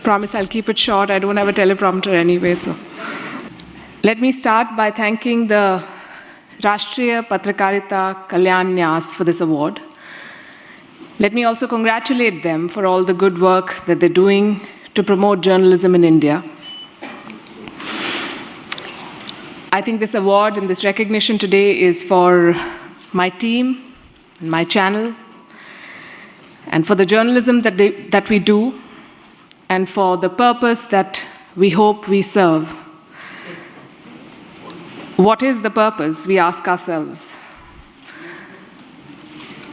Promise I'll keep it short. I don't have a teleprompter anyway, so. Let me start by thanking the Rashtriya Patrakarita Kalyan Nyas for this award. Let me also congratulate them for all the good work that they're doing to promote journalism in India. I think this award and this recognition today is for my team and my channel, and for the journalism that we do, and for the purpose that we hope we serve. What is the purpose, we ask ourselves.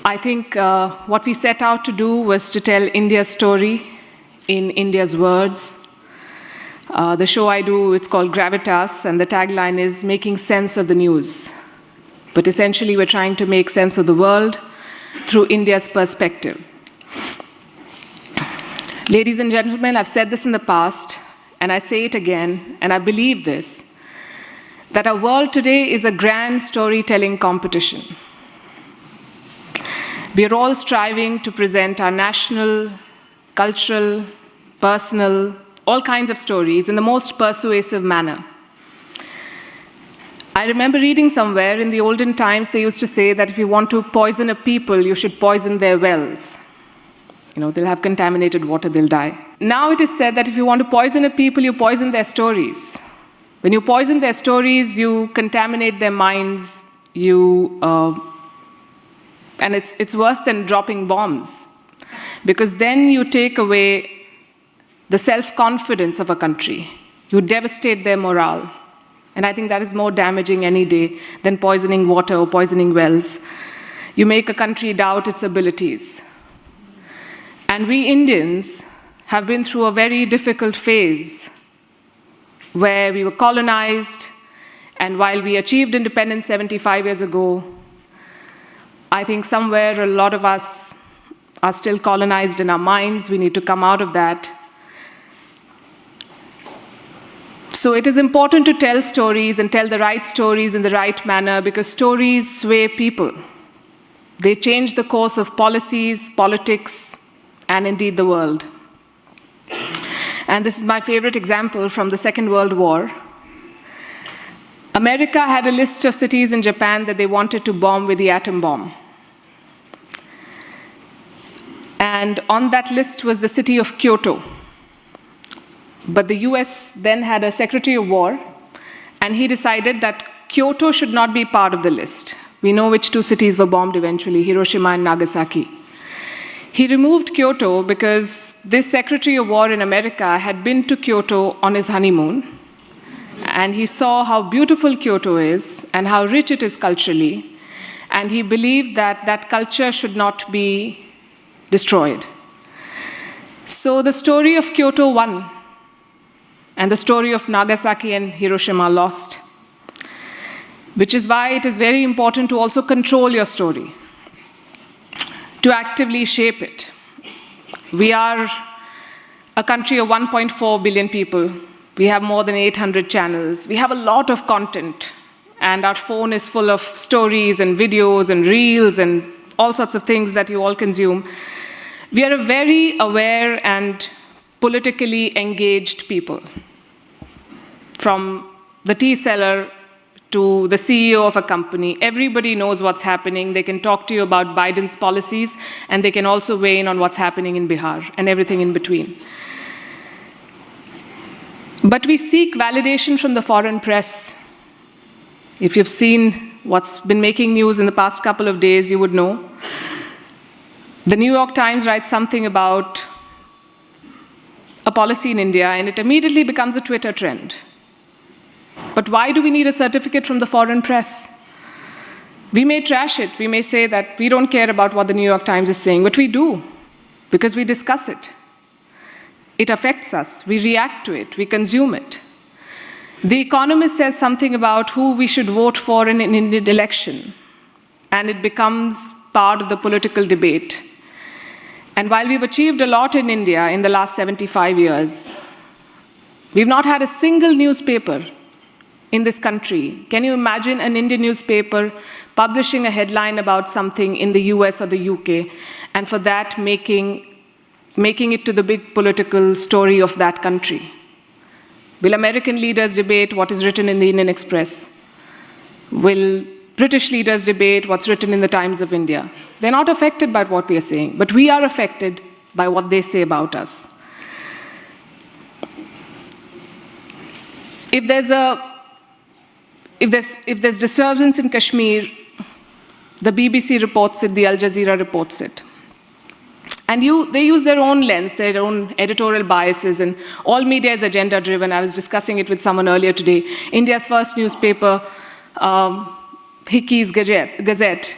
I think what we set out to do was to tell India's story in India's words. The show I do, it's called Gravitas, and the tagline is making sense of the news. But essentially, we're trying to make sense of the world through India's perspective. Ladies and gentlemen, I've said this in the past, and I say it again, and I believe this, that our world today is a grand storytelling competition. We are all striving to present our national, cultural, personal, all kinds of stories in the most persuasive manner. I remember reading somewhere in the olden times, they used to say that if you want to poison a people, you should poison their wells. You know, they'll have contaminated water, they'll die. Now it is said that if you want to poison a people, you poison their stories. When you poison their stories, you contaminate their minds, and it's worse than dropping bombs. Because then you take away the self-confidence of a country. You devastate their morale. And I think that is more damaging any day than poisoning water or poisoning wells. You make a country doubt its abilities. And we Indians have been through a very difficult phase where we were colonized, and while we achieved independence 75 years ago, I think somewhere a lot of us are still colonized in our minds. We need to come out of that. So it is important to tell stories and tell the right stories in the right manner, because stories sway people. They change the course of policies, politics, and indeed the world. And this is my favorite example from the Second World War. America had a list of cities in Japan that they wanted to bomb with the atom bomb. And on that list was the city of Kyoto. But the US then had a Secretary of War, and he decided that Kyoto should not be part of the list. We know which two cities were bombed eventually, Hiroshima and Nagasaki. He removed Kyoto because this Secretary of War in America had been to Kyoto on his honeymoon, and he saw how beautiful Kyoto is and how rich it is culturally, and he believed that that culture should not be destroyed. So the story of Kyoto won, and the story of Nagasaki and Hiroshima lost, which is why it is very important to also control your story, to actively shape it. We are a country of 1.4 billion people. We have more than 800 channels. We have a lot of content, and our phone is full of stories and videos and reels and all sorts of things that you all consume. We are a very aware and politically engaged people. From the tea seller to the CEO of a company, everybody knows what's happening. They can talk to you about Biden's policies, and they can also weigh in on what's happening in Bihar and everything in between. But we seek validation from the foreign press. If you've seen what's been making news in the past couple of days, you would know. The New York Times writes something about a policy in India, and it immediately becomes a Twitter trend. But why do we need a certificate from the foreign press? We may trash it. We may say that we don't care about what the New York Times is saying, but we do, because we discuss it. It affects us. We react to it. We consume it. The Economist says something about who we should vote for in an Indian election, and it becomes part of the political debate. And while we've achieved a lot in India in the last 75 years, we've not had a single newspaper in this country. Can you imagine an Indian newspaper publishing a headline about something in the US or the UK, and for that making making it to the big political story of that country? Will American leaders debate what is written in the Indian Express? Will British leaders debate what's written in the Times of India? They're not affected by what we are saying, but we are affected by what they say about us. If there's disturbance in Kashmir, the BBC reports it, the Al Jazeera reports it. And they use their own lens, their own editorial biases, and all media is agenda-driven. I was discussing it with someone earlier today. India's first newspaper, Hickey's Gazette,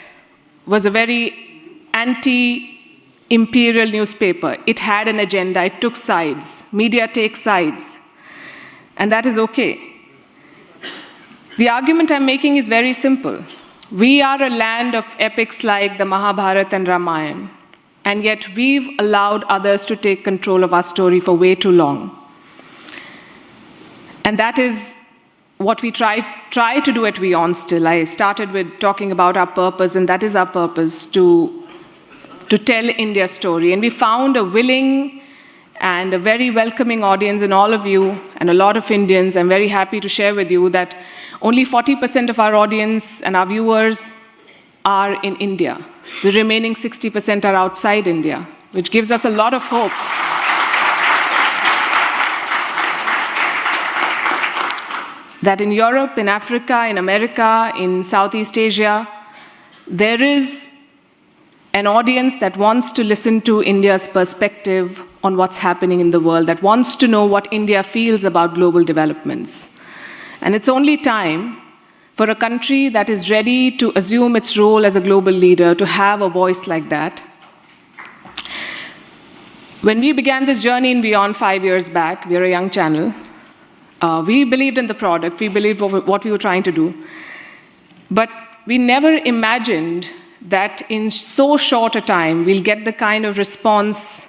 was a very anti-imperial newspaper. It had an agenda, it took sides. Media takes sides, and that is okay. The argument I'm making is very simple. We are a land of epics like the Mahabharata and Ramayana, and yet we've allowed others to take control of our story for way too long. And that is what we try to do at WION still. I started with talking about our purpose, and that is our purpose, to tell India's story. And we found a willing and a very welcoming audience in all of you and a lot of Indians. I'm very happy to share with you that only 40% of our audience and our viewers are in India. The remaining 60% are outside India, which gives us a lot of hope. That in Europe, in Africa, in America, in Southeast Asia, there is an audience that wants to listen to India's perspective on what's happening in the world, that wants to know what India feels about global developments. And it's only time for a country that is ready to assume its role as a global leader to have a voice like that. When we began this journey in WION 5 years back, we are a young channel, we believed in the product, we believed what we were trying to do. But we never imagined that in so short a time, we'll get the kind of response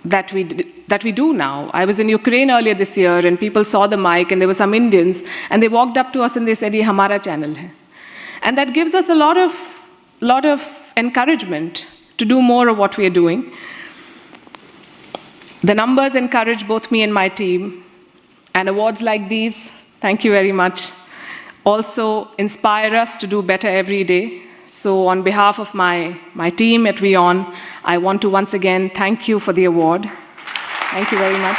that we do now. I was in Ukraine earlier this year, and people saw the mic, and there were some Indians, and they walked up to us and they said, "Ye hamara channel hai." And that gives us a lot of encouragement to do more of what we are doing. The numbers encourage both me and my team, and awards like these, thank you very much, also inspire us to do better every day. So on behalf of my team at WION, I want to once again thank you for the award. Thank you very much.